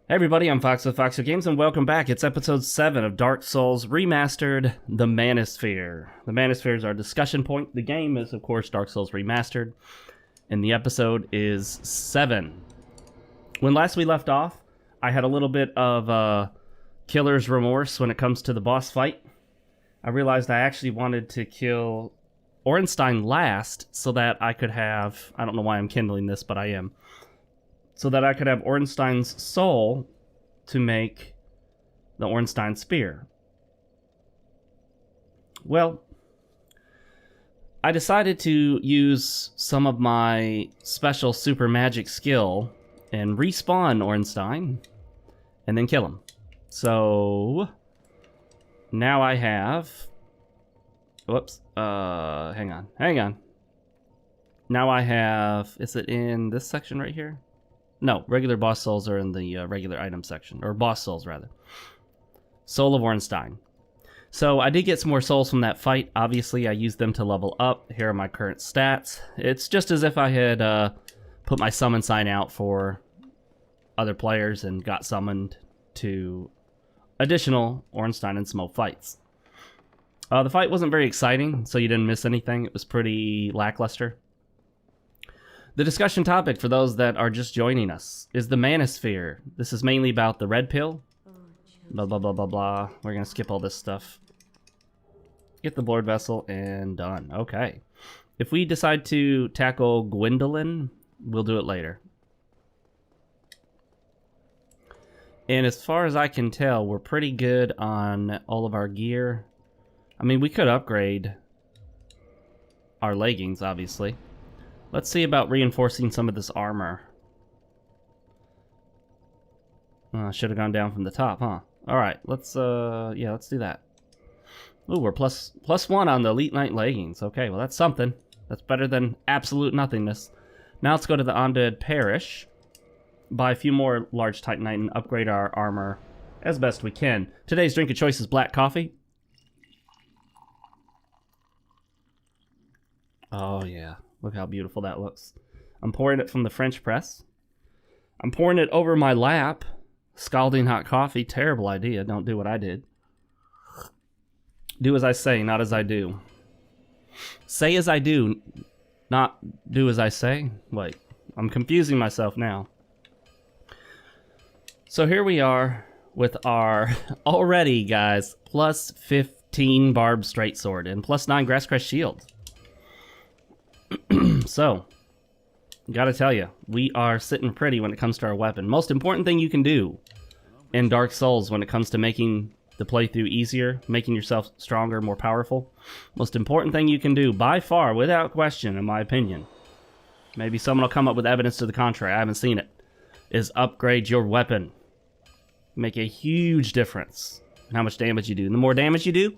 Hey everybody, I'm Fox with FoxeoGames, and welcome back. It's episode 7 of Dark Souls Remastered, the Manosphere. The Manosphere is our discussion point. The game is, of course, Dark Souls Remastered, and the episode is 7. When last we left off, I had a little bit of killer's remorse when it comes to the boss fight. I realized I actually wanted to kill Ornstein last so that I could have... I don't know why I'm kindling this, but I am. So that I could have Ornstein's soul to make the Ornstein spear. Well, I decided to use some of my special super magic skill and respawn Ornstein and then kill him. So now I have... Whoops. Hang on. Now I have... Is it in this section right here? No, regular boss souls are in the regular item section. Or boss souls, rather. Soul of Ornstein. So I did get some more souls from that fight. Obviously, I used them to level up. Here are my current stats. It's just as if I had put my summon sign out for other players and got summoned to additional Ornstein and Smoke fights. The fight wasn't very exciting, so you didn't miss anything. It was pretty lackluster. The discussion topic for those that are just joining us is the Manosphere. This is mainly about the red pill. Blah, blah, blah, blah, blah. We're going to skip all this stuff. Get the Lord Vessel and done. Okay. If we decide to tackle Gwendolyn, we'll do it later. And as far as I can tell, we're pretty good on all of our gear. I mean, we could upgrade our leggings, obviously. Let's see about reinforcing some of this armor. Should have gone down from the top, huh? Alright, let's do that. Ooh, we're plus 1 on the Elite Knight leggings. Okay, well that's something. That's better than absolute nothingness. Now let's go to the Undead Parish. Buy a few more large Titanite and upgrade our armor as best we can. Today's drink of choice is black coffee. Oh yeah. Look how beautiful that looks. I'm pouring it from the French press. I'm pouring it over my lap. Scalding hot coffee. Terrible idea. Don't do what I did. Do as I say, not as I do. Say as I do, not do as I say. Wait, I'm confusing myself now. So here we are with our, already guys, plus 15 barbed straight sword and plus 9 grass crest shield. So, gotta tell you, we are sitting pretty when it comes to our weapon. Most important thing you can do in Dark Souls when it comes to making the playthrough easier, making yourself stronger, more powerful. Most important thing you can do, by far, without question, in my opinion, maybe someone will come up with evidence to the contrary, I haven't seen it, is upgrade your weapon. Make a huge difference in how much damage you do. And the more damage you do,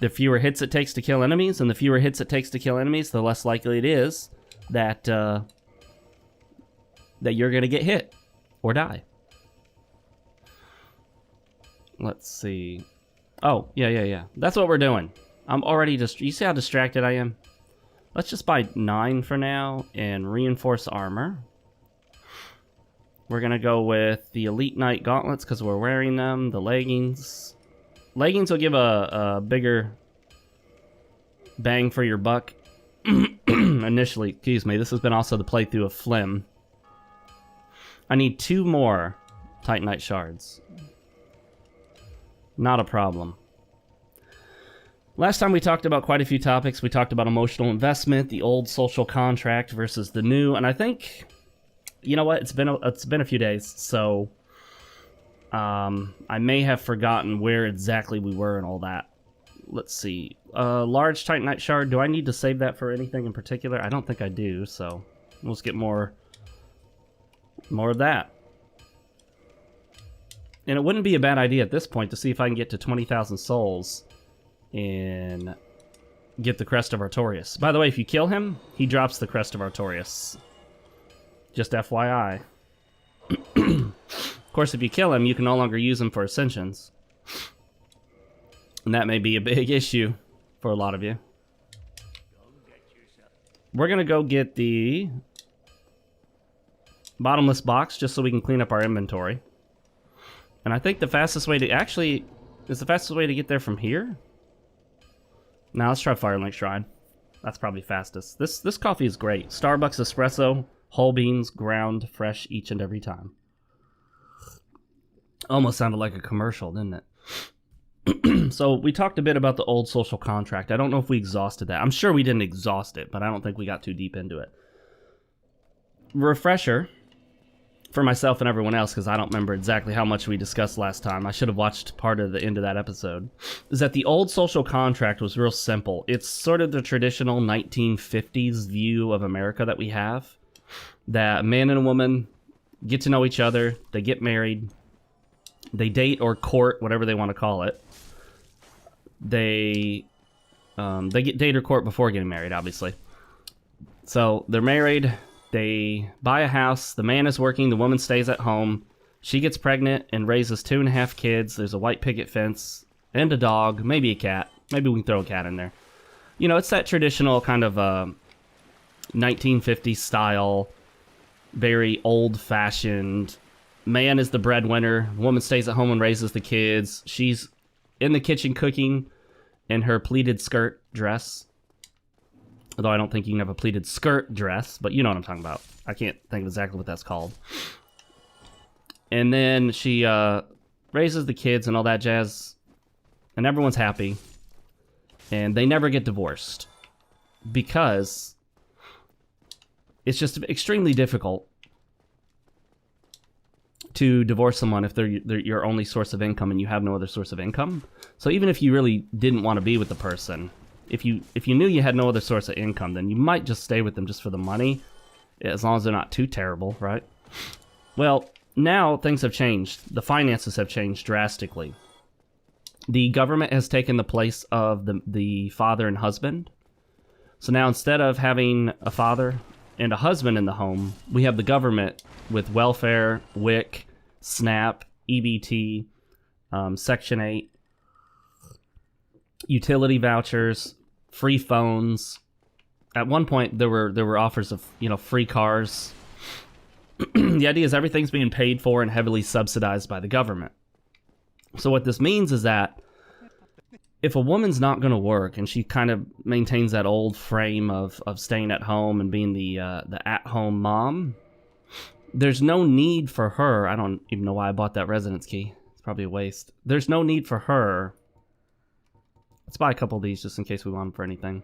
the fewer hits it takes to kill enemies, and the fewer hits it takes to kill enemies, the less likely it is that that you're gonna get hit or die. Let's see. Oh, yeah. That's what we're doing. I'm already just... You see how distracted I am? Let's just buy 9 for now and reinforce armor. We're gonna go with the Elite Knight gauntlets because we're wearing them. The leggings. Leggings will give a bigger bang for your buck. Initially, excuse me, this has been also the playthrough of Flim. I need 2 more Titanite shards. Not a problem. Last time we talked about quite a few topics. We talked about emotional investment, the old social contract versus the new, and I think, you know what, it's been a few days, so I may have forgotten where exactly we were and all that. Let's see. Large Titanite shard. Do I need to save that for anything in particular? I don't think I do, so let's get more of that. And it wouldn't be a bad idea at this point to see if I can get to 20,000 souls and get the Crest of Artorias. By the way, if you kill him, he drops the Crest of Artorias. Just FYI. Of course, if you kill him, you can no longer use him for ascensions. And that may be a big issue for a lot of you. We're going to go get the bottomless box just so we can clean up our inventory. And I think the fastest way to... Actually, is the fastest way to get there from here? Now let's try Firelink Shrine. That's probably fastest. This coffee is great. Starbucks espresso, whole beans, ground, fresh each and every time. Almost sounded like a commercial, didn't it? So we talked a bit about the old social contract. I don't know if we exhausted that. I'm sure we didn't exhaust it, but I don't think we got too deep into it. Refresher for myself and everyone else, because I don't remember exactly how much we discussed last time. I should have watched part of the end of that episode. Is that the old social contract was real simple. It's sort of the traditional 1950s view of America that we have. That a man and a woman get to know each other, they get married, they date or court, whatever they want to call it. They get date or court before getting married, obviously. So they're married, they buy a house, the man is working, the woman stays at home, she gets pregnant and raises 2.5 kids, there's a white picket fence, and a dog, maybe a cat. Maybe we can throw a cat in there. You know, it's that traditional kind of 1950s style, very old-fashioned, man is the breadwinner, woman stays at home and raises the kids, she's in the kitchen cooking in her pleated skirt dress. Although I don't think you can have a pleated skirt dress, but you know what I'm talking about. I can't think of exactly what that's called. And then she raises the kids and all that jazz, and everyone's happy. And they never get divorced. Because it's just extremely difficult to divorce someone if they're your only source of income and you have no other source of income. So even if you really didn't want to be with the person, if you knew you had no other source of income, then you might just stay with them just for the money, as long as they're not too terrible, right? Well, now things have changed. The finances have changed drastically. The government has taken the place of the father and husband. So now instead of having a father and a husband in the home, we have the government with welfare, WIC, SNAP, EBT, Section 8, utility vouchers, free phones. At one point, there were offers of, you know, free cars. The idea is everything's being paid for and heavily subsidized by the government. So what this means is that if a woman's not going to work and she kind of maintains that old frame of staying at home and being the at-home mom, there's no need for her. I don't even know why I bought that residence key. It's probably a waste. There's no need for her. Let's buy a couple of these just in case we want them for anything.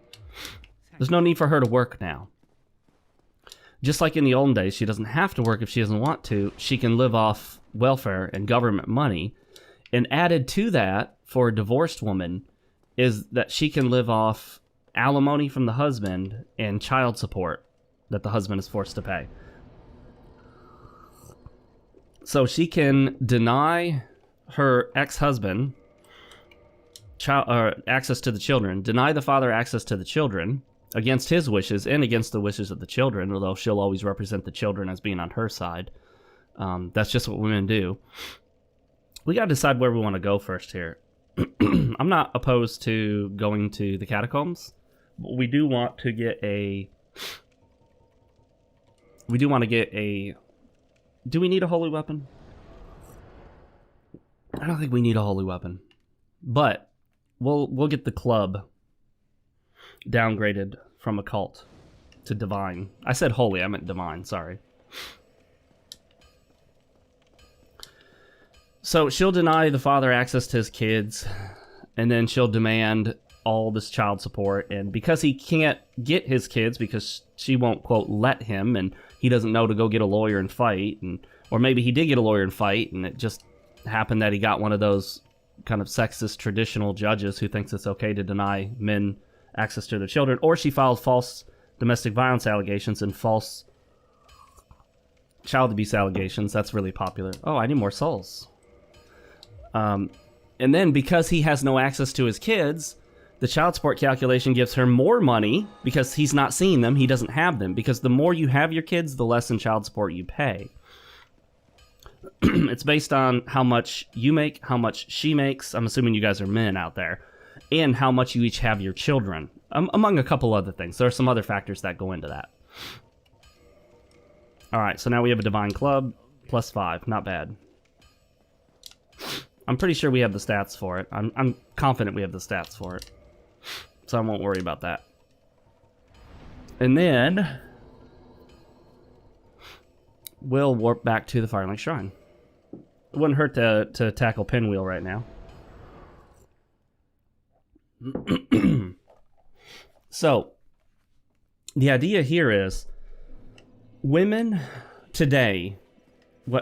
There's no need for her to work now. Just like in the olden days, she doesn't have to work if she doesn't want to. She can live off welfare and government money. And added to that, for a divorced woman, is that she can live off alimony from the husband and child support that the husband is forced to pay. So she can deny her ex-husband access to the children, deny the father access to the children against his wishes and against the wishes of the children, although she'll always represent the children as being on her side. That's just what women do. We got to decide where we want to go first here. I'm not opposed to going to the catacombs, but we do want to get a... Do we need a holy weapon? I don't think we need a holy weapon. But we'll get the club downgraded from occult to divine. I said holy, I meant divine, sorry. So she'll deny the father access to his kids, and then she'll demand all this child support, and because he can't get his kids because she won't, quote, let him, and he doesn't know to go get a lawyer and fight, or maybe he did get a lawyer and fight, and it just happened that he got one of those kind of sexist traditional judges who thinks it's okay to deny men access to their children, or she filed false domestic violence allegations and false child abuse allegations. That's really popular. Oh, I need more souls. And then because he has no access to his kids, the child support calculation gives her more money because he's not seeing them, he doesn't have them, because the more you have your kids, the less in child support you pay. It's based on how much you make, how much she makes, I'm assuming you guys are men out there, and how much you each have your children, among a couple other things. There are some other factors that go into that. Alright, so now we have a divine club, +5, not bad. I'm pretty sure we have the stats for it. I'm confident we have the stats for it. So I won't worry about that. And then we'll warp back to the Firelink Shrine. It wouldn't hurt to tackle Pinwheel right now. So, the idea here is women today,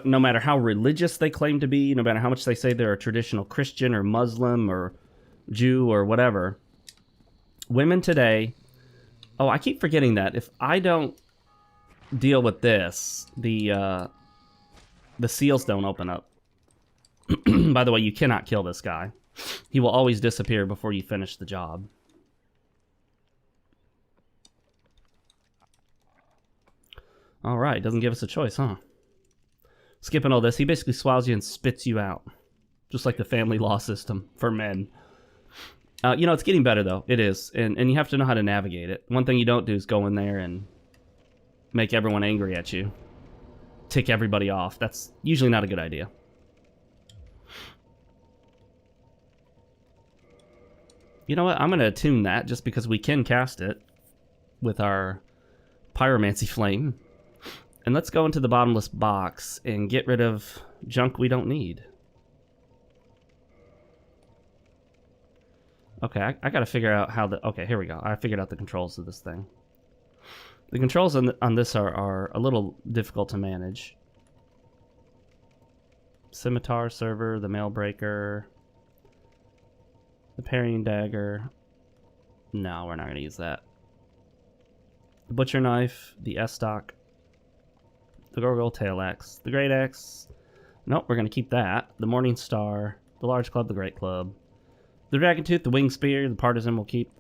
no matter how religious they claim to be, no matter how much they say they're a traditional Christian or Muslim or Jew or whatever, women today... Oh, I keep forgetting that. If I don't deal with this, the seals don't open up. By the way, you cannot kill this guy. He will always disappear before you finish the job. Alright, doesn't give us a choice, huh? Skipping all this, he basically swallows you and spits you out. Just like the family law system for men. You know, it's getting better, though. It is. And you have to know how to navigate it. One thing you don't do is go in there and make everyone angry at you. Tick everybody off. That's usually not a good idea. You know what? I'm going to attune that just because we can cast it with our Pyromancy Flame. And let's go into the bottomless box and get rid of junk we don't need. Okay, I gotta figure out how the... Okay, here we go. I figured out the controls of this thing. The controls on this are a little difficult to manage. Scimitar server, the mail breaker, the parrying dagger. No, we're not gonna use that. The butcher knife, the S-stock, the gargoyle tail axe, the great axe. Nope, we're gonna keep that. The morning star, the large club, the great club. The dragon tooth, the wing spear, the partisan will keep.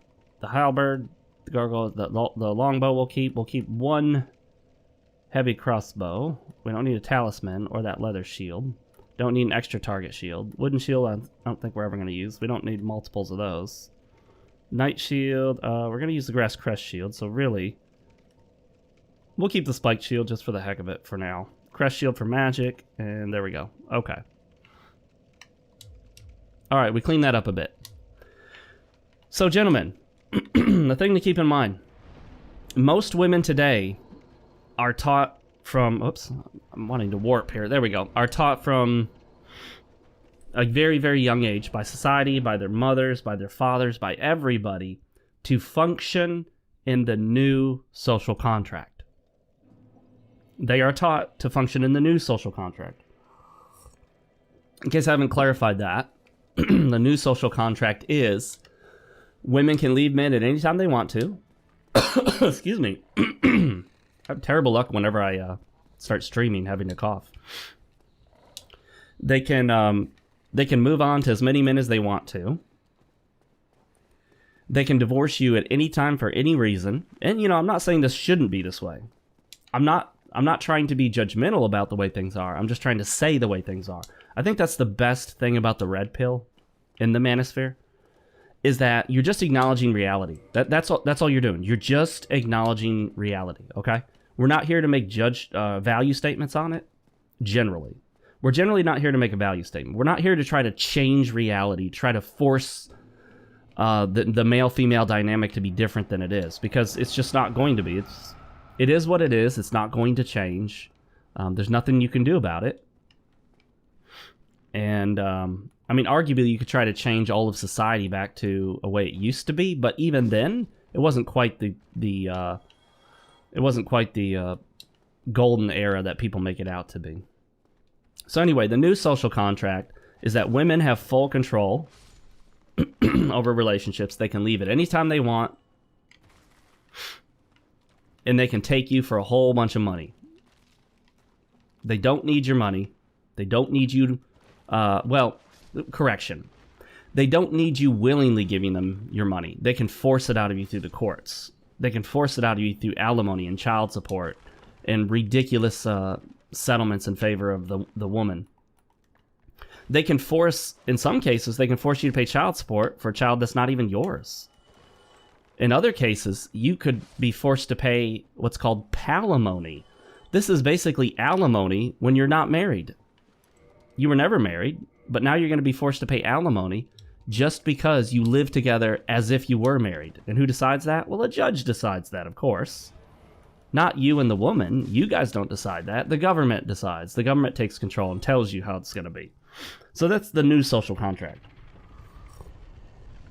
The halberd, the gargoyle, the longbow will keep. We'll keep one heavy crossbow. We don't need a talisman or that leather shield. Don't need an extra target shield. Wooden shield, I don't think we're ever going to use. We don't need multiples of those. Knight shield, we're going to use the grass crest shield, so really, we'll keep the spiked shield just for the heck of it for now. Crest shield for magic, and there we go. Okay. Alright, we cleaned that up a bit. So, gentlemen, the thing to keep in mind, most women today are taught from... Oops, I'm wanting to warp here. There we go. Are taught from a very, very young age by society, by their mothers, by their fathers, by everybody, to function in the new social contract. They are taught to function in the new social contract. In case I haven't clarified that, the new social contract is women can leave men at any time they want to. Excuse me. I have terrible luck whenever I start streaming, having to cough. They can move on to as many men as they want to. They can divorce you at any time for any reason. And, you know, I'm not saying this shouldn't be this way. I'm not trying to be judgmental about the way things are. I'm just trying to say the way things are. I think that's the best thing about the red pill in the Manosphere, is that you're just acknowledging reality. That's all you're doing. You're just acknowledging reality, okay? We're not here to make value statements on it, generally. We're generally not here to make a value statement. We're not here to try to change reality, try to force the male-female dynamic to be different than it is, because it's just not going to be. It is what it is. It's not going to change. There's nothing you can do about it. And, I mean, arguably you could try to change all of society back to a way it used to be, but even then, it wasn't quite the golden era that people make it out to be. So anyway, the new social contract is that women have full control over relationships. They can leave at any time they want, and they can take you for a whole bunch of money. They don't need your money. They don't need you correction. They don't need you willingly giving them your money. They can force it out of you through the courts. They can force it out of you through alimony and child support and ridiculous settlements in favor of the woman. They can force, in some cases, they can force you to pay child support for a child that's not even yours. In other cases, you could be forced to pay what's called palimony. This is basically alimony when you're not married. You were never married, but now you're going to be forced to pay alimony just because you live together as if you were married. And who decides that? Well, a judge decides that, of course. Not you and the woman. You guys don't decide that. The government decides. The government takes control and tells you how it's going to be. So that's the new social contract.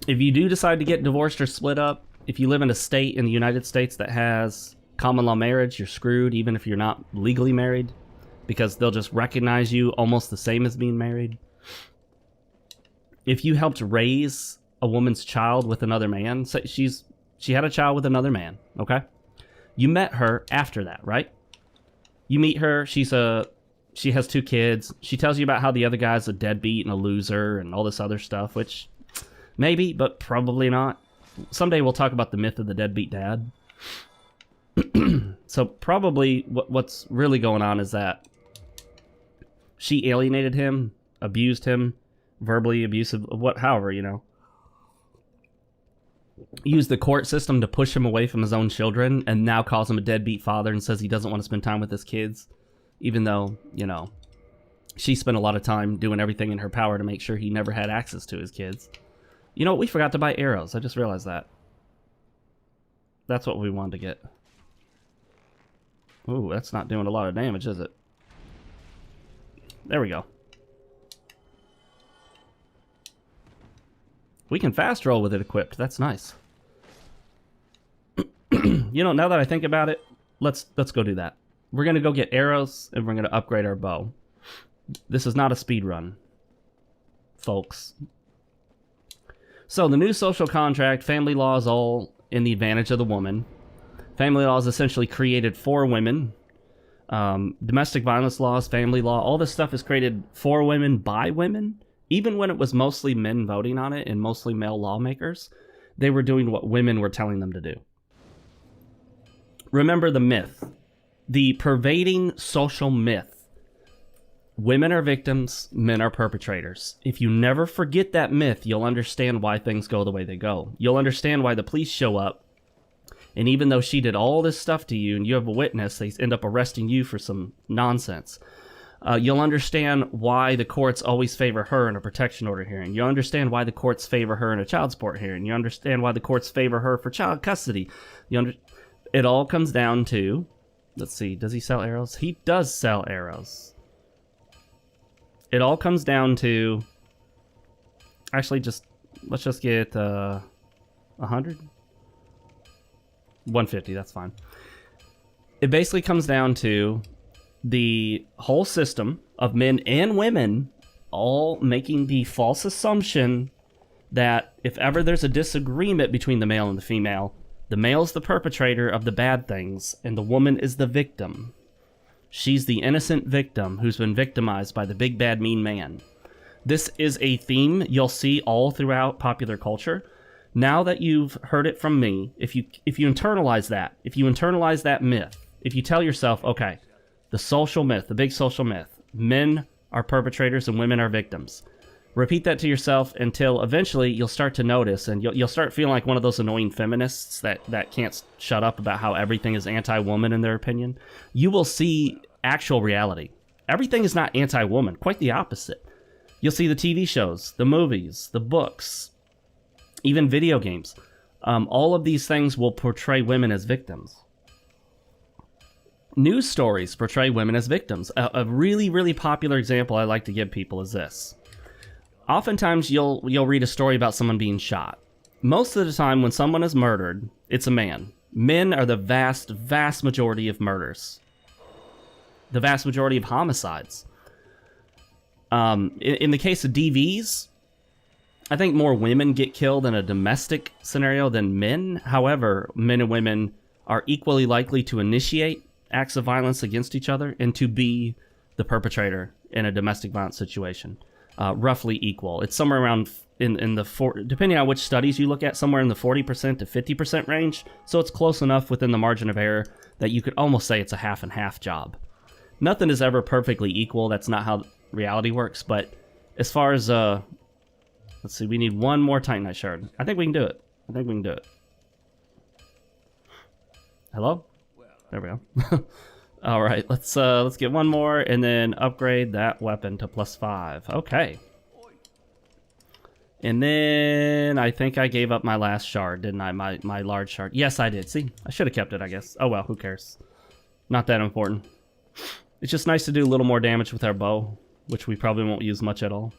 If you do decide to get divorced or split up, if you live in a state in the United States that has common law marriage, you're screwed even if you're not legally married, because they'll just recognize you almost the same as being married. If you helped raise a woman's child with another man, say she had a child with another man, okay? You met her after that, right? You meet her, she has 2 kids. She tells you about how the other guy's a deadbeat and a loser and all this other stuff, which maybe, but probably not. Someday we'll talk about the myth of the deadbeat dad. So probably what's really going on is that she alienated him, abused him, verbally abusive, however, you know. Used the court system to push him away from his own children and now calls him a deadbeat father and says he doesn't want to spend time with his kids, even though, you know, she spent a lot of time doing everything in her power to make sure he never had access to his kids. You know what? We forgot to buy arrows. I just realized that. That's what we wanted to get. Ooh, that's not doing a lot of damage, is it? There we go. We can fast roll with it equipped. That's nice. You know, now that I think about it, let's go do that. We're going to go get arrows, and we're going to upgrade our bow. This is not a speed run, folks. So, the new social contract, family law is all in the advantage of the woman. Family law is essentially created for women. Domestic violence laws, family law, all this stuff is created for women, by women. Even when it was mostly men voting on it and mostly male lawmakers, they were doing what women were telling them to do. Remember the myth, the pervading social myth. Women are victims, men are perpetrators. If you never forget that myth, you'll understand why things go the way they go. You'll understand why the police show up, and even though she did all this stuff to you and you have a witness, they end up arresting you for some nonsense. You'll understand why the courts always favor her in a protection order hearing. You'll understand why the courts favor her in a child support hearing. You understand why the courts favor her for child custody. It all comes down to... Let's see, does he sell arrows? He does sell arrows. It all comes down to... Actually, let's just get 100? 150, that's fine. It basically comes down to the whole system of men and women all making the false assumption that if ever there's a disagreement between the male and the male's the perpetrator of the bad things and the woman is the victim. She's the innocent victim who's been victimized by the big bad mean man. This is a theme you'll see all throughout popular culture. Now that you've heard it from me, if you internalize that myth, if you tell yourself, okay, the social myth, the big social myth, men are perpetrators and women are victims. Repeat that to yourself until eventually you'll start to notice, and you'll start feeling like one of those annoying feminists that can't shut up about how everything is anti-woman in their opinion. You will see actual reality. Everything is not anti-woman, quite the opposite. You'll see the TV shows, the movies, the books, even video games. All of these things will portray women as victims. News stories portray women as victims. A really, really popular example I like to give people is this. Oftentimes, you'll read a story about someone being shot. Most of the time, when someone is murdered, it's a man. Men are the vast, vast majority of murders. The vast majority of homicides. In the case of DVs, I think more women get killed in a domestic scenario than men. However, men and women are equally likely to initiate acts of violence against each other and to be the perpetrator in a domestic violence situation. Roughly equal. It's somewhere around, depending on which studies you look at, somewhere in the 40% to 50% range. So it's close enough within the margin of error that you could almost say it's a half and half job. Nothing is ever perfectly equal. That's not how reality works. But as far as, let's see, we need one more Titanite shard. I think we can do it. Hello? There we go. All right, let's get one more and then upgrade that weapon to +5. Okay. And then I think I gave up my last shard, didn't I? My large shard. Yes, I did. See, I should have kept it, I guess. Oh well, who cares? Not that important. It's just nice to do a little more damage with our bow, which we probably won't use much at all.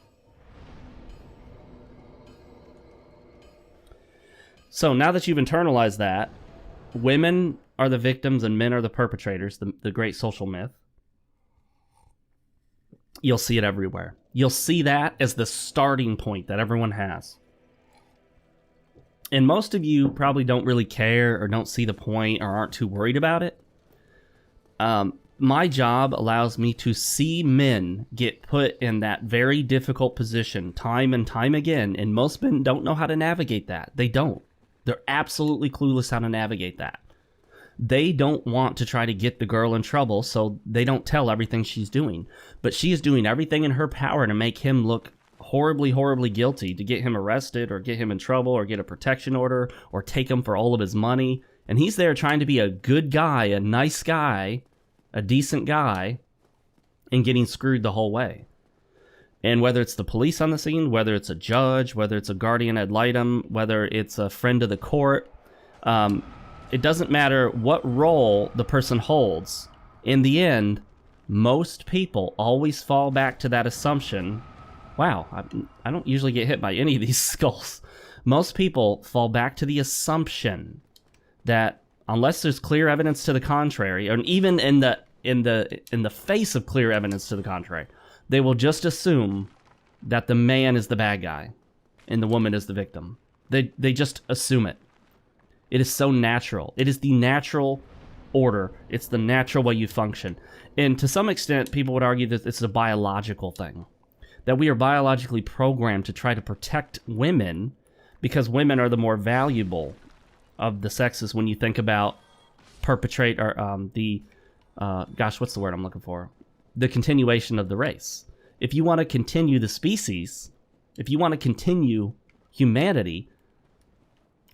So now that you've internalized that, women are the victims and men are the perpetrators, the great social myth. You'll see it everywhere. You'll see that as the starting point that everyone has. And most of you probably don't really care or don't see the point or aren't too worried about it. My job allows me to see men get put in that very difficult position time and time again, and most men don't know how to navigate that. They don't. They're absolutely clueless how to navigate that. They don't want to try to get the girl in trouble, so they don't tell everything she's doing. But she is doing everything in her power to make him look horribly, horribly guilty, to get him arrested or get him in trouble or get a protection order or take him for all of his money. And he's there trying to be a good guy, a nice guy, a decent guy, and getting screwed the whole way. And whether it's the police on the scene, whether it's a judge, whether it's a guardian ad litem, whether it's a friend of the court, it doesn't matter what role the person holds. In the end, most people always fall back to that assumption. Wow, I don't usually get hit by any of these skulls. Most people fall back to the assumption that unless there's clear evidence to the contrary, or even in the face of clear evidence to the contrary, they will just assume that the man is the bad guy and the woman is the victim. They just assume it. It is so natural. It is the natural order. It's the natural way you function. And to some extent, people would argue that it's a biological thing. That we are biologically programmed to try to protect women because women are the more valuable of the sexes when you think about gosh, what's the word I'm looking for? The continuation of the race. If you want to continue the species, if you want to continue humanity,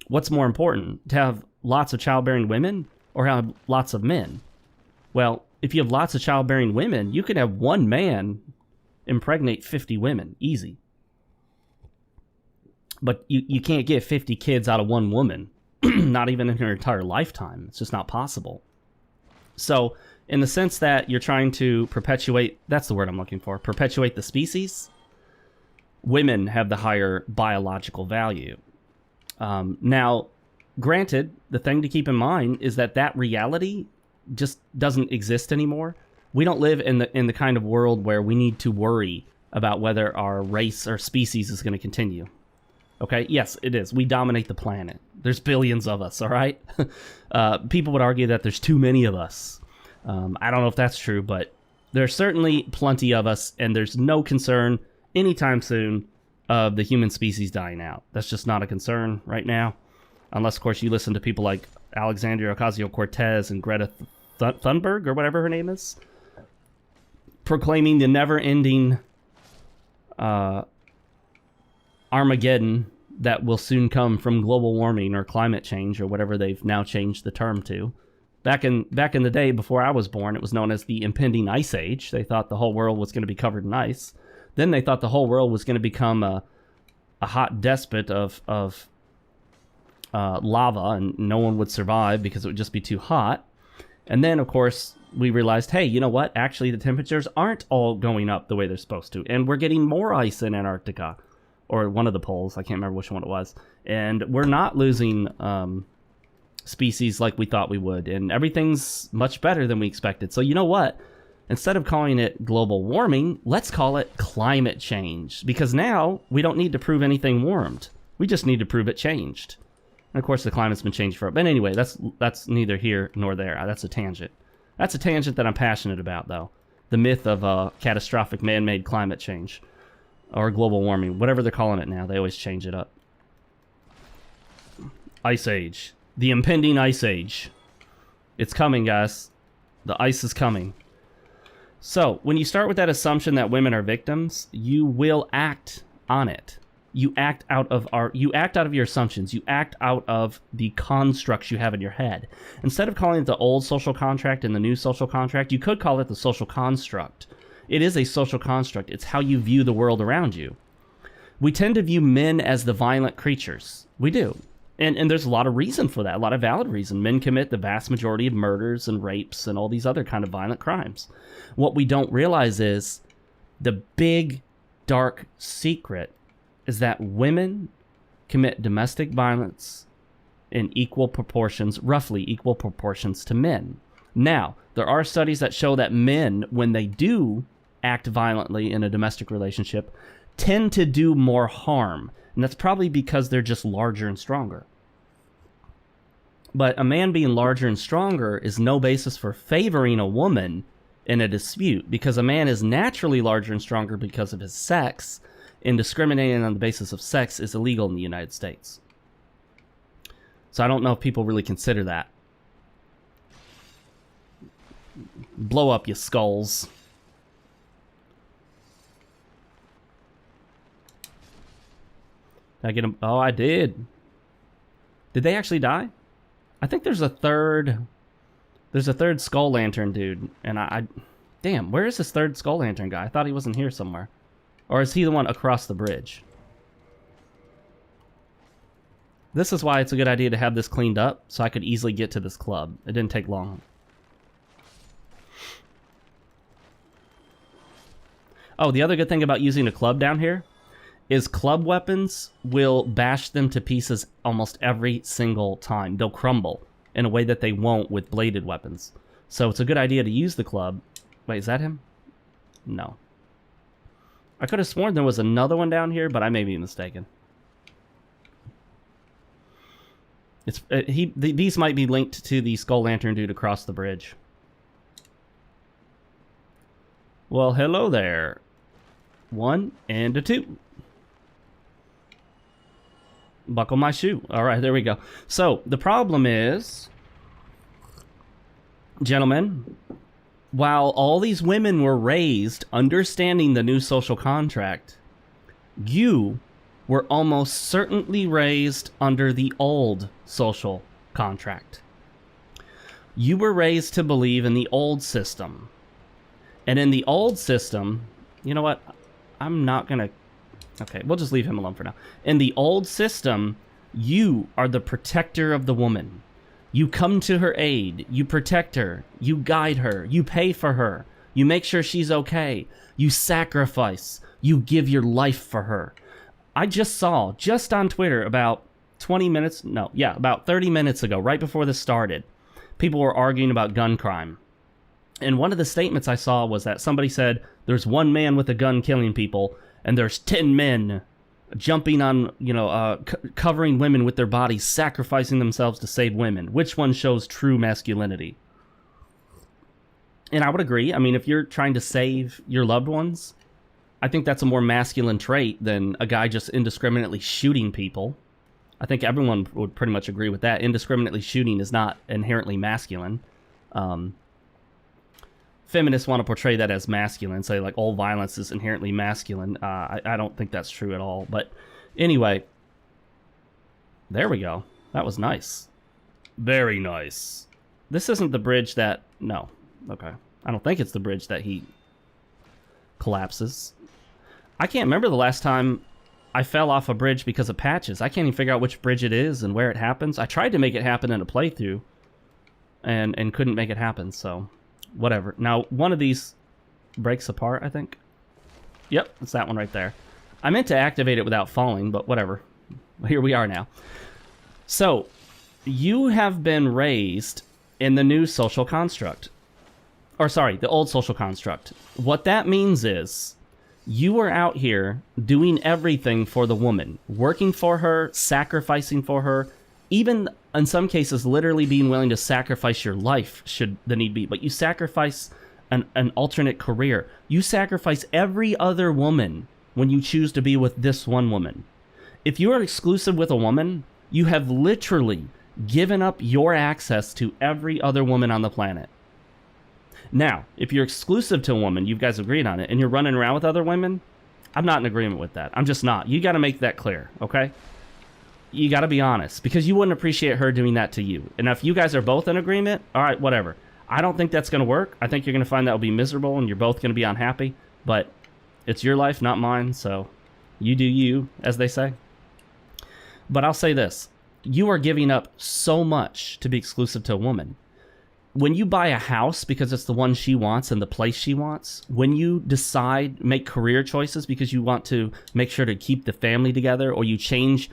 what's more important? To have lots of childbearing women or have lots of men? Well, if you have lots of childbearing women, you can have one man impregnate 50 women. Easy. But you can't get 50 kids out of one woman. Not even in her entire lifetime. It's just not possible. So, in the sense that you're trying to perpetuate, that's the word I'm looking for, perpetuate the species, women have the higher biological value. Now, granted, the thing to keep in mind is that reality just doesn't exist anymore. We don't live in the kind of world where we need to worry about whether our race or species is going to continue. Okay, yes, it is. We dominate the planet. There's billions of us, all right? People would argue that there's too many of us. I don't know if that's true, but there's certainly plenty of us, and there's no concern anytime soon of the human species dying out. That's just not a concern right now. Unless, of course, you listen to people like Alexandria Ocasio-Cortez and Greta Thunberg, or whatever her name is, proclaiming the never-ending Armageddon that will soon come from global warming or climate change or whatever they've now changed the term to. Back in the day before I was born, it was known as the impending ice age. They thought the whole world was going to be covered in ice. Then they thought the whole world was going to become a hot despot of lava, and no one would survive because it would just be too hot. And then, of course, we realized, hey, you know what? Actually, the temperatures aren't all going up the way they're supposed to, and we're getting more ice in Antarctica. Or one of the poles, I can't remember which one it was. And we're not losing species like we thought we would. And everything's much better than we expected. So you know what? Instead of calling it global warming, let's call it climate change. Because now we don't need to prove anything warmed. We just need to prove it changed. And of course the climate's been changed for it. But anyway, that's neither here nor there. That's a tangent. That's a tangent that I'm passionate about, though. The myth of catastrophic man-made climate change. Or global warming, whatever they're calling it now. They always change it up. Ice Age. The impending Ice Age. It's coming, guys. The ice is coming. So, when you start with that assumption that women are victims, you will act on it. You act out of your assumptions. You act out of the constructs you have in your head. Instead of calling it the old social contract and the new social contract, you could call it the social construct. It is a social construct. It's how you view the world around you. We tend to view men as the violent creatures. We do. And there's a lot of reason for that, a lot of valid reason. Men commit the vast majority of murders and rapes and all these other kind of violent crimes. What we don't realize is the big, dark secret is that women commit domestic violence in equal proportions, roughly equal proportions to men. Now, there are studies that show that men, when they do act violently in a domestic relationship, tend to do more harm. And that's probably because they're just larger and stronger. But a man being larger and stronger is no basis for favoring a woman in a dispute, because a man is naturally larger and stronger because of his sex, and discriminating on the basis of sex is illegal in the United States. So I don't know if people really consider that. Blow up, you skulls. Did I get him? Oh, I did. Did they actually die? I think there's a third Skull Lantern dude, and I damn, where is this third Skull Lantern guy? I thought he wasn't here somewhere. Or is he the one across the bridge? This is why it's a good idea to have this cleaned up, so I could easily get to this club. It didn't take long. Oh, the other good thing about using a club down here is club weapons will bash them to pieces almost every single time. They'll crumble in a way that they won't with bladed weapons. So it's a good idea to use the club. Wait, is that him? No. I could have sworn there was another one down here, but I may be mistaken. These might be linked to the Skull Lantern dude across the bridge. Well, hello there. 1 and a 2. Buckle my shoe. All right, there we go. So the problem is, gentlemen, while all these women were raised understanding the new social contract, you were almost certainly raised under the old social contract. You were raised to believe in the old system. And in the old system, you know what? I'm not going to... Okay, we'll just leave him alone for now. In the old system, you are the protector of the woman. You come to her aid. You protect her. You guide her. You pay for her. You make sure she's okay. You sacrifice. You give your life for her. I just saw, just on Twitter, about 20 minutes... No, yeah, about 30 minutes ago, right before this started, people were arguing about gun crime. And one of the statements I saw was that somebody said, there's one man with a gun killing people, and there's 10 men jumping on, covering women with their bodies, sacrificing themselves to save women. Which one shows true masculinity? And I would agree. I mean, if you're trying to save your loved ones, I think that's a more masculine trait than a guy just indiscriminately shooting people. I think everyone would pretty much agree with that. Indiscriminately shooting is not inherently masculine. Feminists want to portray that as masculine, say like all violence is inherently masculine. I don't think that's true at all. But anyway, there we go. That was nice. Very nice. This isn't the bridge that... No. Okay. I don't think it's the bridge that he collapses. I can't remember the last time I fell off a bridge because of patches. I can't even figure out which bridge it is and where it happens. I tried to make it happen in a playthrough and couldn't make it happen, so... Whatever. Now, one of these breaks apart, I think. Yep, it's that one right there. I meant to activate it without falling, but whatever. Here we are now. So, you have been raised in the new social construct. Or, sorry, the old social construct. What that means is, you are out here doing everything for the woman. Working for her, sacrificing for her, even in some cases literally being willing to sacrifice your life should the need be. But you sacrifice an alternate career. You sacrifice every other woman when you choose to be with this one woman. If you are exclusive with a woman, you have literally given up your access to every other woman on the planet. Now, if you're exclusive to a woman, you guys agreed on it, and you're running around with other women, I'm not in agreement with that. I'm just not. You got to make that clear, okay? You got to be honest, because you wouldn't appreciate her doing that to you. And if you guys are both in agreement, all right, whatever. I don't think that's going to work. I think you're going to find that will be miserable and you're both going to be unhappy. But it's your life, not mine, so you do you, as they say. But I'll say this. You are giving up so much to be exclusive to a woman. When you buy a house because it's the one she wants and the place she wants, when you decide, make career choices because you want to make sure to keep the family together, or you change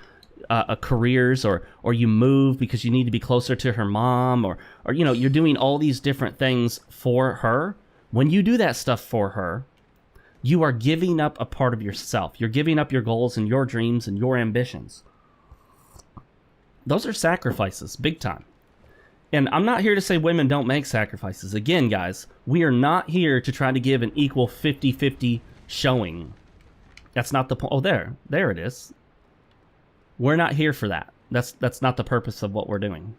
careers, or you move because you need to be closer to her mom, or you know, you're doing all these different things for her. When you do that stuff for her, you are giving up a part of yourself. You're giving up your goals and your dreams and your ambitions. Those are sacrifices, big time. And I'm not here to say women don't make sacrifices. Again, guys, we are not here to try to give an equal 50-50 showing. That's not the point. Oh, there it is. We're not here for that. That's not the purpose of what we're doing.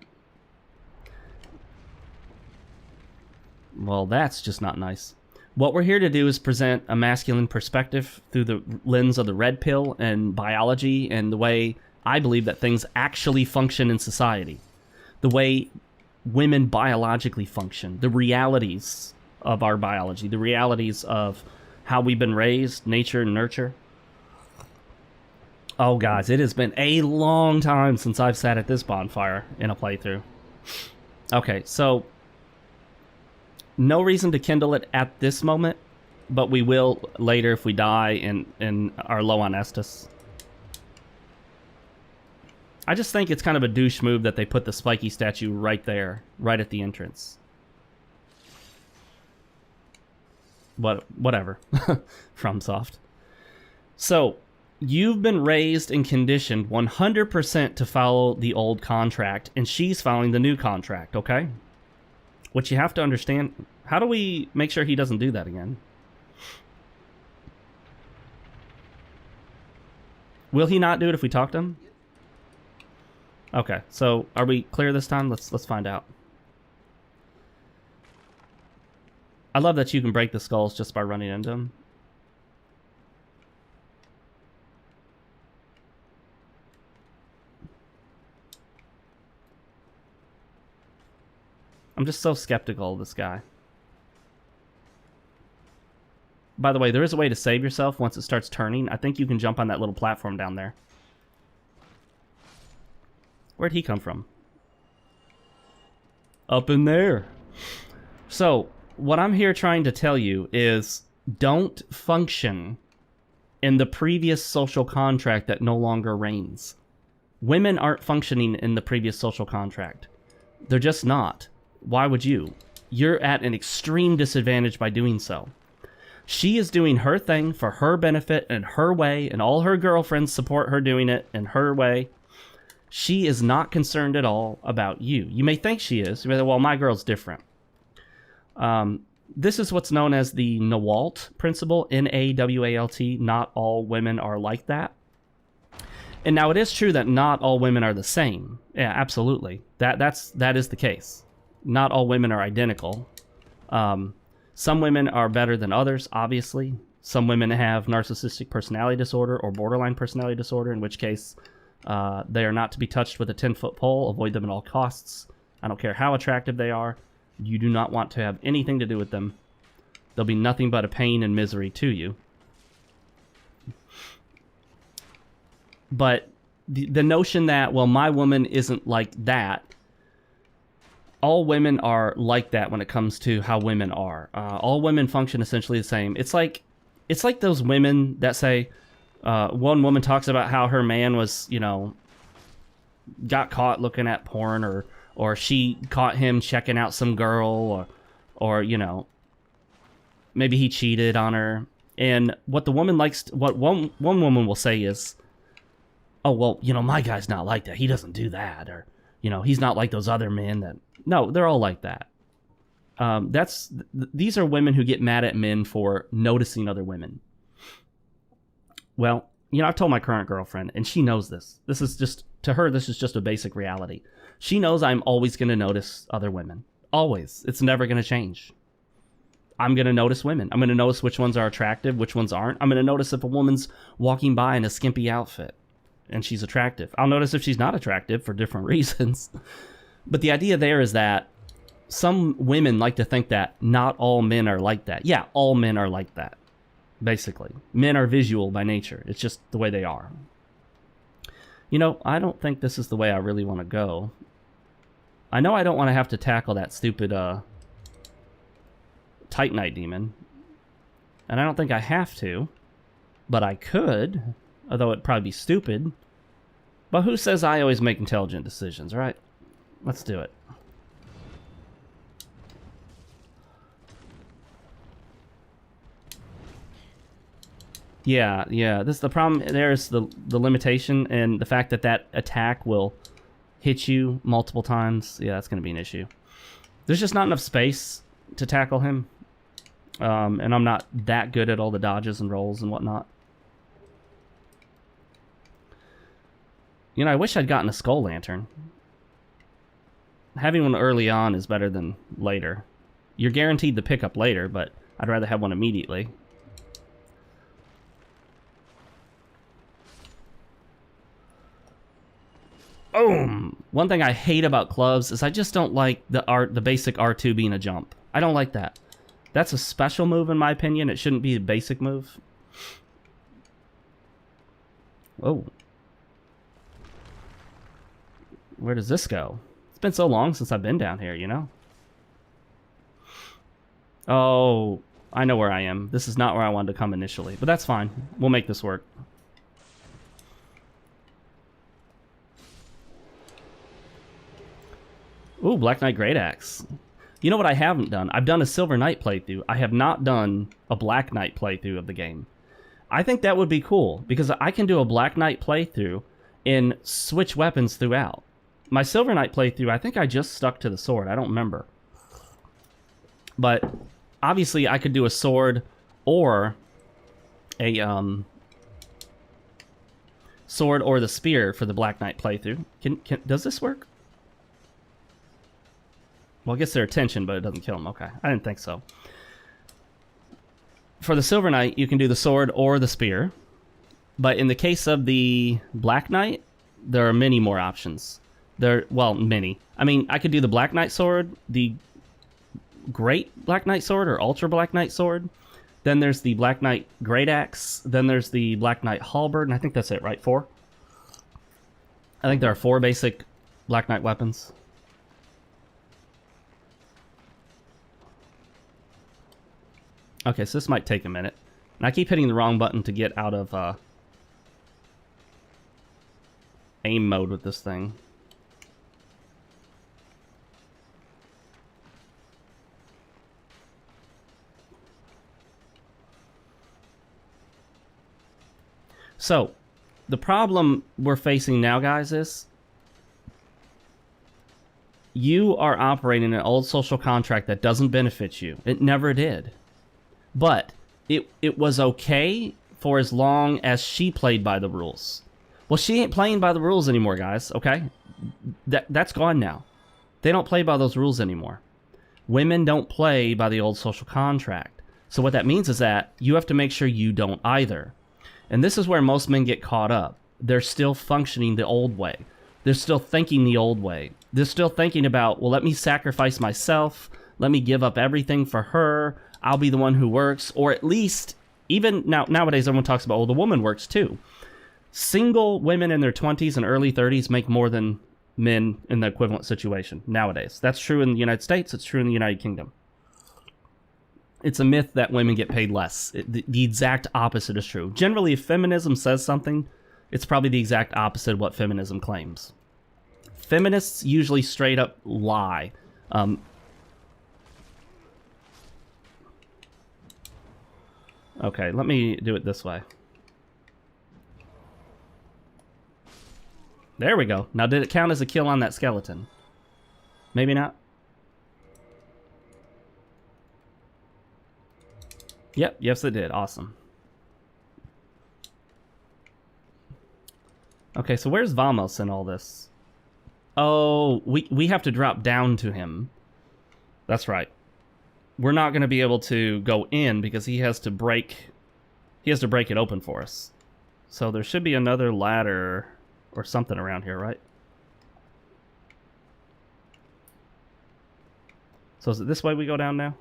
Well, that's just not nice. What we're here to do is present a masculine perspective through the lens of the red pill and biology and the way I believe that things actually function in society. The way women biologically function, the realities of our biology, the realities of how we've been raised, nature and nurture. Oh, guys, it has been a long time since I've sat at this bonfire in a playthrough. Okay, so no reason to kindle it at this moment, but we will later if we die and are low on Estus. I just think it's kind of a douche move that they put the spiky statue right there, right at the entrance. But whatever. FromSoft. So, you've been raised and conditioned 100% to follow the old contract, and she's following the new contract, okay? What you have to understand, how do we make sure he doesn't do that again? Will he not do it if we talk to him? Okay, so are we clear this time? Let's find out. I love that you can break the skulls just by running into them. I'm just so skeptical of this guy. By the way, there is a way to save yourself once it starts turning. I think you can jump on that little platform down there. Where'd he come from? Up in there. So, what I'm here trying to tell you is don't function in the previous social contract that no longer reigns. Women aren't functioning in the previous social contract. They're just not. Why would you? You're at an extreme disadvantage by doing so. She is doing her thing for her benefit and her way, and all her girlfriends support her doing it in her way. She is not concerned at all about you. You may think she is. You may think, well, my girl's different. This is what's known as the Nawalt principle, N-A-W-A-L-T. Not all women are like that. And now it is true that not all women are the same. Yeah, absolutely. That is the case. Not all women are identical. Some women are better than others, obviously. Some women have narcissistic personality disorder or borderline personality disorder, in which case they are not to be touched with a 10-foot pole. Avoid them at all costs. I don't care how attractive they are. You do not want to have anything to do with them. They'll be nothing but a pain and misery to you. But the notion that, well, my woman isn't like that. All women are like that when it comes to how women are. All women function essentially the same. It's like those women that say, one woman talks about how her man was, got caught looking at porn, or she caught him checking out some girl, or maybe he cheated on her. And what the woman what one woman will say is, oh, well, my guy's not like that. He doesn't do that. Or, he's not like those other men that... No, they're all like that. These are women who get mad at men for noticing other women. Well, I've told my current girlfriend, and she knows this. To her, this is just a basic reality. She knows I'm always going to notice other women. Always. It's never going to change. I'm going to notice women. I'm going to notice which ones are attractive, which ones aren't. I'm going to notice if a woman's walking by in a skimpy outfit and she's attractive. I'll notice if she's not attractive for different reasons. But the idea there is that some women like to think that not all men are like that. Yeah, all men are like that, basically. Men are visual by nature. It's just the way they are. You know, I don't think this is the way I really want to go. I know I don't want to have to tackle that stupid Titanite demon. And I don't think I have to. But I could. Although it'd probably be stupid. But who says I always make intelligent decisions, right? Let's do it. Yeah. This is the problem. There's the limitation and the fact that that attack will hit you multiple times. Yeah, that's going to be an issue. There's just not enough space to tackle him. And I'm not that good at all the dodges and rolls and whatnot. You know, I wish I'd gotten a skull lantern. Having one early on is better than later. You're guaranteed the pickup later, but I'd rather have one immediately. Boom! One thing I hate about clubs is I just don't like the basic R2 being a jump. I don't like that. That's a special move in my opinion. It shouldn't be a basic move. Whoa. Where does this go? It's been so long since I've been down here, you know? Oh, I know where I am. This is not where I wanted to come initially, but that's fine. We'll make this work. Ooh, Black Knight Great Axe. You know what I haven't done? I've done a Silver Knight playthrough. I have not done a Black Knight playthrough of the game. I think that would be cool, because I can do a Black Knight playthrough and switch weapons throughout. My Silver Knight playthrough, I think I just stuck to the sword. I don't remember. But obviously I could do a sword or a sword or the spear for the Black Knight playthrough. Does this work? Well, it gets their attention, but it doesn't kill them. Okay, I didn't think so. For the Silver Knight, you can do the sword or the spear. But in the case of the Black Knight, there are many more options. Well, many. I mean, I could do the Black Knight sword, the Great Black Knight sword, or Ultra Black Knight sword. Then there's the Black Knight Great Axe. Then there's the Black Knight Halberd, and I think that's it, right? 4? I think there are 4 basic Black Knight weapons. Okay, so this might take a minute. And I keep hitting the wrong button to get out of aim mode with this thing. So, the problem we're facing now, guys, is you are operating an old social contract that doesn't benefit you. It never did. But it was okay for as long as she played by the rules. Well, she ain't playing by the rules anymore, guys, okay? That's gone now. They don't play by those rules anymore. Women don't play by the old social contract. So what that means is that you have to make sure you don't either. And this is where most men get caught up. They're still functioning the old way. They're still thinking the old way. They're still thinking about, well, let me sacrifice myself. Let me give up everything for her. I'll be the one who works. Or at least, even nowadays, everyone talks about, well, the woman works too. Single women in their 20s and early 30s make more than men in the equivalent situation nowadays. That's true in the United States. It's true in the United Kingdom. It's a myth that women get paid less. The exact opposite is true. Generally, if feminism says something, it's probably the exact opposite of what feminism claims. Feminists usually straight up lie. Okay, let me do it this way. There we go. Now, did it count as a kill on that skeleton? Maybe not. Yep, yes it did. Awesome. Okay, so where's Vamos in all this? Oh, we have to drop down to him. That's right. we're not going to be able to go in because he has to break it open for us. So there should be another ladder or something around here, right? So is it this way we go down now?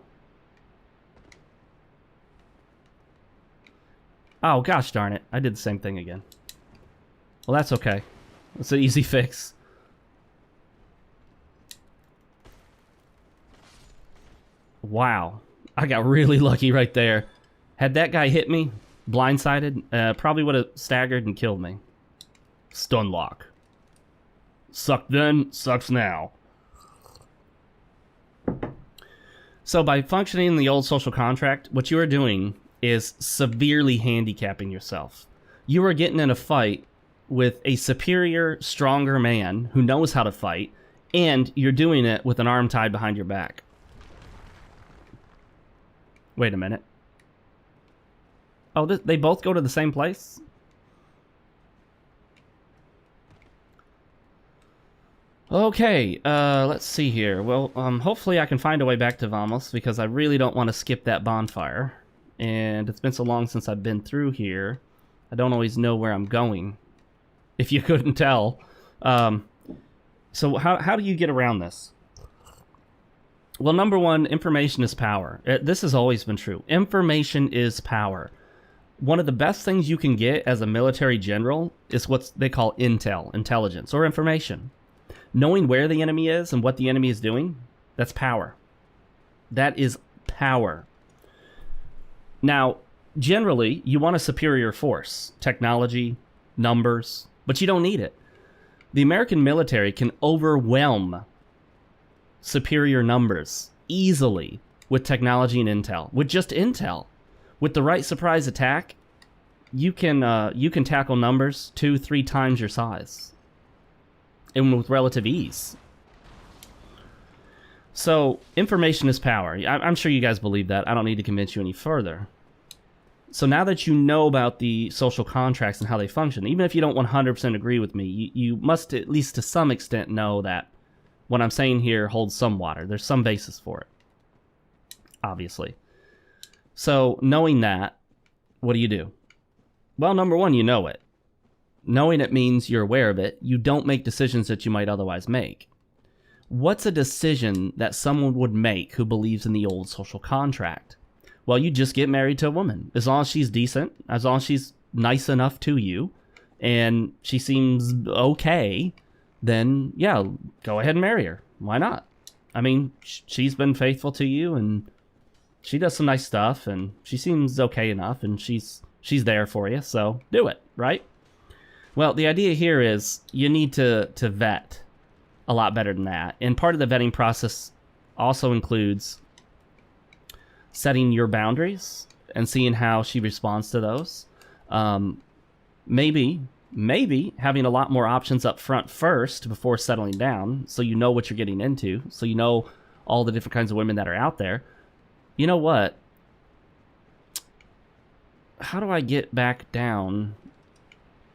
Oh, gosh darn it. I did the same thing again. Well, that's okay. It's an easy fix. Wow. I got really lucky right there. Had that guy hit me, blindsided, probably would have staggered and killed me. Stun lock. Sucked then, sucks now. So by functioning in the old social contract, what you are doing is severely handicapping yourself. You are getting in a fight with a superior, stronger man who knows how to fight, and you're doing it with an arm tied behind your back. Wait a minute. Oh, they both go to the same place? Okay, let's see here. Well, hopefully I can find a way back to Vamos, because I really don't want to skip that bonfire. And it's been so long since I've been through here, I don't always know where I'm going, if you couldn't tell. So how do you get around this? Well, number one, information is power. This has always been true. Information is power. One of the best things you can get as a military general is what they call intel, intelligence, or information. Knowing where the enemy is and what the enemy is doing, that's power. That is power. Now, generally, you want a superior force, technology, numbers, but you don't need it. The American military can overwhelm superior numbers easily with technology and intel. With just intel, with the right surprise attack, you can tackle numbers 2-3 times your size, and with relative ease. So information is power. I'm sure you guys believe that. I don't need to convince you any further. So now that you know about the social contracts and how they function, even if you don't 100% agree with me, you must at least to some extent know that what I'm saying here holds some water. There's some basis for it, obviously. So knowing that, what do? Well, number one, you know it. Knowing it means you're aware of it. You don't make decisions that you might otherwise make. What's a decision that someone would make who believes in the old social contract? Well, you just get married to a woman. As long as she's decent, as long as she's nice enough to you, and she seems okay, then, yeah, go ahead and marry her. Why not? I mean, she's been faithful to you, and she does some nice stuff, and she seems okay enough, and she's there for you, so do it, right? Well, the idea here is you need to vet a lot better than that. And part of the vetting process also includes setting your boundaries and seeing how she responds to those. Maybe having a lot more options up front first before settling down, so you know what you're getting into, so you know all the different kinds of women that are out there. You know what? How do I get back down?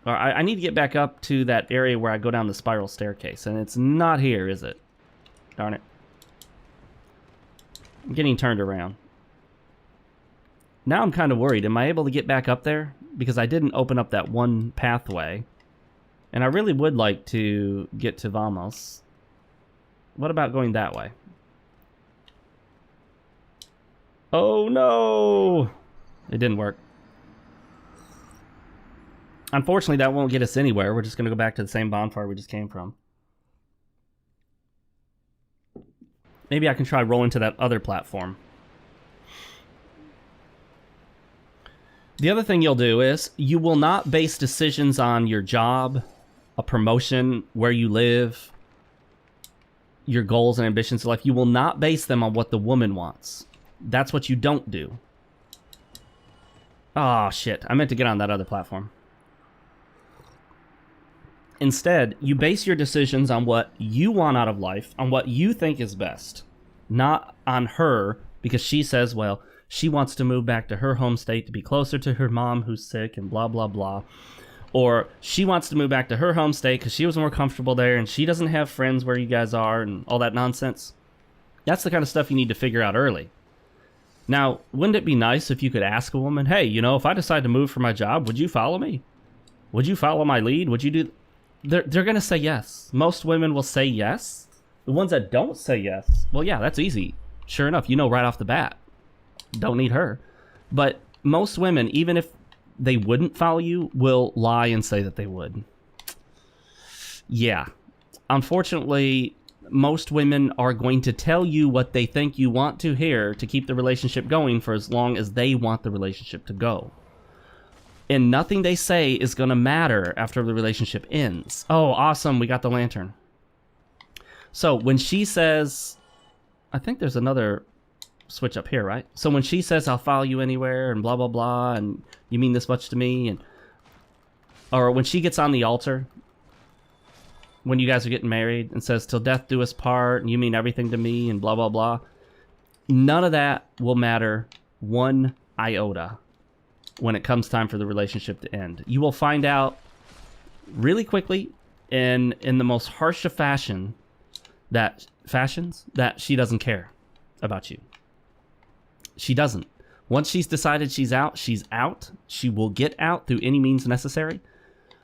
Or I need to get back up to that area where I go down the spiral staircase, and it's not here, is it? Darn it. I'm getting turned around. Now I'm kind of worried. Am I able to get back up there? Because I didn't open up that one pathway. And I really would like to get to Vamos. What about going that way? Oh no! It didn't work. Unfortunately, that won't get us anywhere. We're just going to go back to the same bonfire we just came from. Maybe I can try rolling to that other platform. The other thing you'll do is you will not base decisions on your job, a promotion, where you live, your goals and ambitions in life. You will not base them on what the woman wants. That's what you don't do. Oh, shit. I meant to get on that other platform. Instead, you base your decisions on what you want out of life, on what you think is best, not on her, because she says, well, she wants to move back to her home state to be closer to her mom who's sick and blah, blah, blah. Or she wants to move back to her home state because she was more comfortable there and she doesn't have friends where you guys are and all that nonsense. That's the kind of stuff you need to figure out early. Now, wouldn't it be nice if you could ask a woman, hey, you know, if I decide to move for my job, would you follow me? Would you follow my lead? Would you do... They're going to say yes. Most women will say yes. The ones that don't say yes, well, yeah, that's easy. Sure enough, you know right off the bat. Don't need her. But most women, even if they wouldn't follow you, will lie and say that they would. Yeah. Unfortunately, most women are going to tell you what they think you want to hear to keep the relationship going for as long as they want the relationship to go. And nothing they say is going to matter after the relationship ends. Oh, awesome, we got the lantern. So when she says, I think there's another switch up here, right? So when she says, I'll follow you anywhere and blah, blah, blah, and you mean this much to me, and or when she gets on the altar, when you guys are getting married and says, till death do us part, and you mean everything to me, and blah, blah, blah, none of that will matter one iota when it comes time for the relationship to end. You will find out really quickly in the most harsh of fashions that she doesn't care about you. She doesn't. Once she's decided she's out, she's out. She will get out through any means necessary.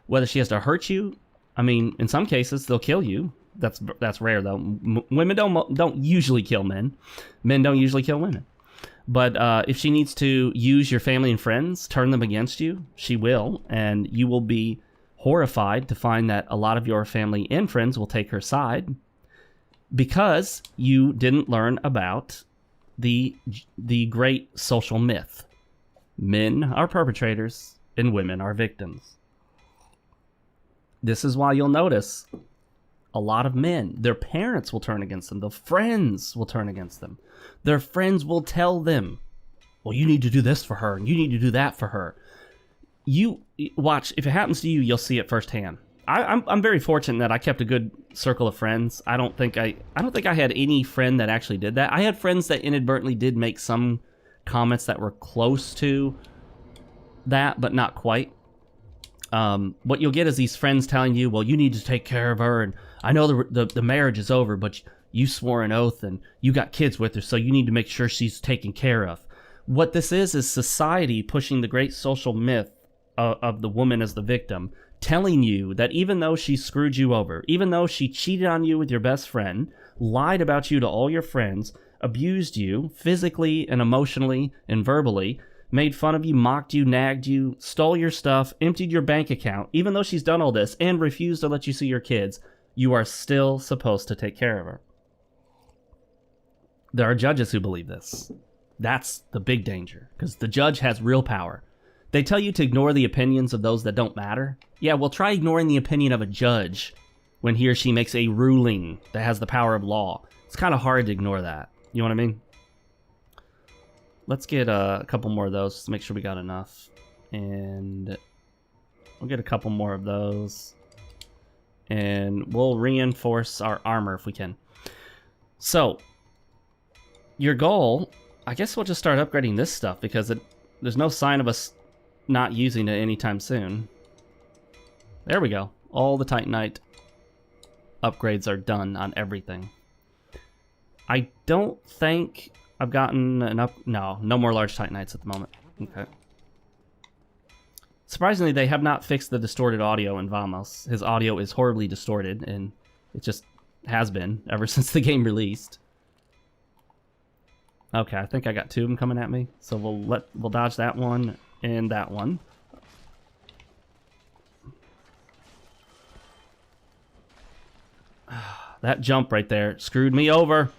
Whether she has to hurt you, I mean, in some cases, they'll kill you. That's rare, though. Women don't usually kill men. Men don't usually kill women. But if she needs to use your family and friends, turn them against you, she will. And you will be horrified to find that a lot of your family and friends will take her side because you didn't learn about the great social myth. Men are perpetrators and women are victims. This is why you'll notice a lot of men, their parents will turn against them. Their friends will turn against them. Their friends will tell them, well, you need to do this for her and you need to do that for her. You watch, if it happens to you, you'll see it firsthand. I'm very fortunate that I kept a good circle of friends. I don't think I had any friend that actually did that. I had friends that inadvertently did make some comments that were close to that, but not quite. What you'll get is these friends telling you, well, you need to take care of her, and I know the marriage is over, but you swore an oath and you got kids with her, so you need to make sure she's taken care of. What this is society pushing the great social myth of the woman as the victim, telling you that even though she screwed you over, even though she cheated on you with your best friend, lied about you to all your friends, abused you physically and emotionally and verbally, made fun of you, mocked you, nagged you, stole your stuff, emptied your bank account, even though she's done all this and refused to let you see your kids, you are still supposed to take care of her. There are judges who believe this. That's the big danger, because the judge has real power. They tell you to ignore the opinions of those that don't matter. Yeah, well, try ignoring the opinion of a judge when he or she makes a ruling that has the power of law. It's kind of hard to ignore that. You know what I mean? Let's get a couple more of those to make sure we got enough. And we'll get a couple more of those. And we'll reinforce our armor if we can. So, your goal, I guess we'll just start upgrading this stuff because there's no sign of us not using it anytime soon. There we go. All the Titanite upgrades are done on everything. I don't think I've gotten no more large Titanites at the moment. Okay. Surprisingly, they have not fixed the distorted audio in Vamos. His audio is horribly distorted, and it just has been ever since the game released. Okay, I think I got two of them coming at me, so we'll dodge that one and that one. That jump right there screwed me over.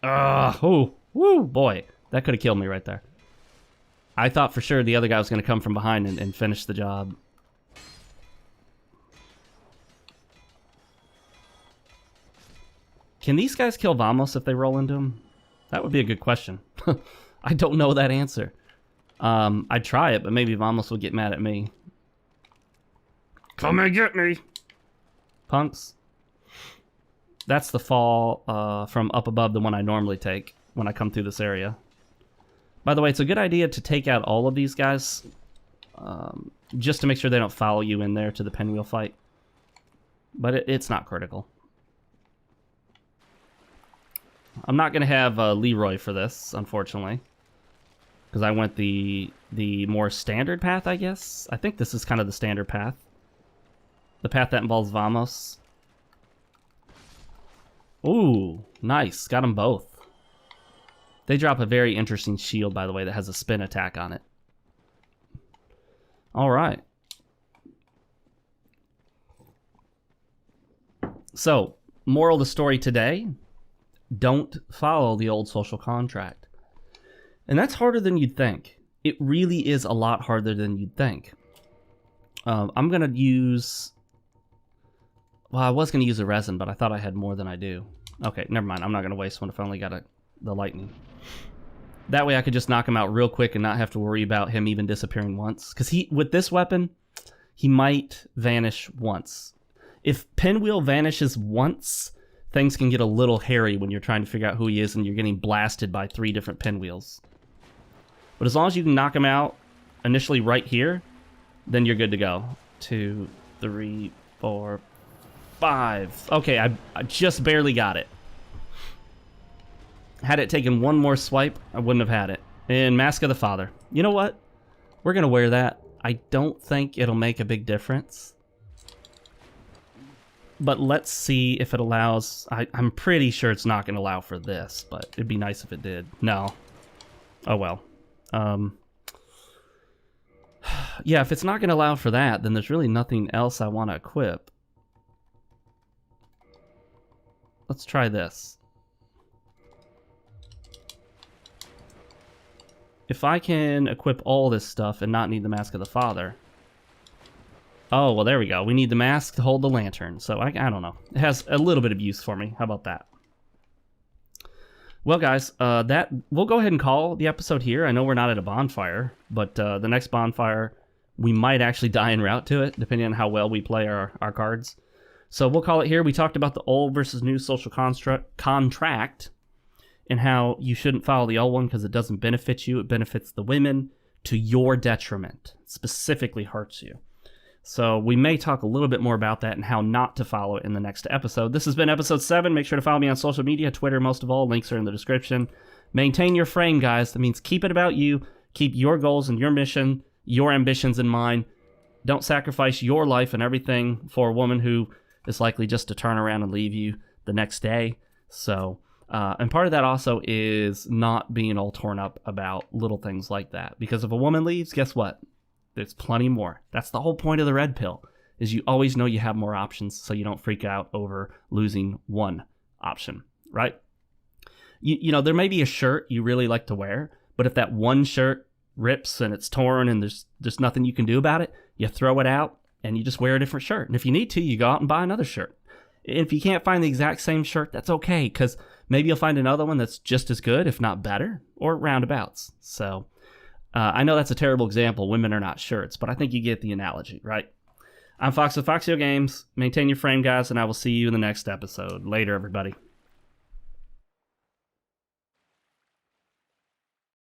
Oh, woo, boy, that could have killed me right there. I thought for sure the other guy was going to come from behind and finish the job. Can these guys kill Vamos if they roll into him? That would be a good question. I don't know that answer. I'd try it, but maybe Vamos will get mad at me. Come and get me, punks. That's the fall from up above the one I normally take when I come through this area. By the way, it's a good idea to take out all of these guys just to make sure they don't follow you in there to the pinwheel fight. But it's not critical. I'm not going to have Leroy for this, unfortunately. because I went the more standard path, I guess. I think this is kind of the standard path. The path that involves Vamos. Ooh, nice. Got them both. They drop a very interesting shield, by the way, that has a spin attack on it. All right. So, moral of the story today, don't follow the old social contract. And that's harder than you'd think. It really is a lot harder than you'd think. I'm going to use... Well, I was going to use a resin, but I thought I had more than I do. Okay, never mind. I'm not going to waste one if I only got the lightning. That way I could just knock him out real quick and not have to worry about him even disappearing once. Because with this weapon, he might vanish once. If Pinwheel vanishes once, things can get a little hairy when you're trying to figure out who he is and you're getting blasted by 3 different pinwheels. But as long as you can knock him out initially right here, then you're good to go. 2, 3, 4, 5. Okay, I just barely got it. Had it taken one more swipe, I wouldn't have had it. And Mask of the Father. You know what? We're going to wear that. I don't think it'll make a big difference. But let's see if it allows... I'm pretty sure it's not going to allow for this, but it'd be nice if it did. No. Oh, well. Yeah, if it's not going to allow for that, then there's really nothing else I want to equip. Let's try this. If I can equip all this stuff and not need the Mask of the Father... Oh, well, there we go. We need the mask to hold the lantern. So, I don't know. It has a little bit of use for me. How about that? Well, guys, we'll go ahead and call the episode here. I know we're not at a bonfire, but the next bonfire, we might actually die en route to it, depending on how well we play our cards. So we'll call it here. We talked about the old versus new social contract and how you shouldn't follow the old one because it doesn't benefit you. It benefits the women to your detriment. It specifically hurts you. So we may talk a little bit more about that and how not to follow it in the next episode. This has been episode 7. Make sure to follow me on social media, Twitter most of all. Links are in the description. Maintain your frame, guys. That means keep it about you. Keep your goals and your mission, your ambitions in mind. Don't sacrifice your life and everything for a woman who is likely just to turn around and leave you the next day. So, and part of that also is not being all torn up about little things like that. Because if a woman leaves, guess what? There's plenty more. That's the whole point of the red pill, is you always know you have more options so you don't freak out over losing one option, right? You know, there may be a shirt you really like to wear, but if that one shirt rips and it's torn and there's nothing you can do about it, you throw it out and you just wear a different shirt. And if you need to, you go out and buy another shirt. If you can't find the exact same shirt, that's okay, because maybe you'll find another one that's just as good, if not better, or roundabouts. So... I know that's a terrible example. Women are not shirts, but I think you get the analogy, right? I'm Fox with FoxeoGames. Maintain your frame, guys, and I will see you in the next episode. Later, everybody.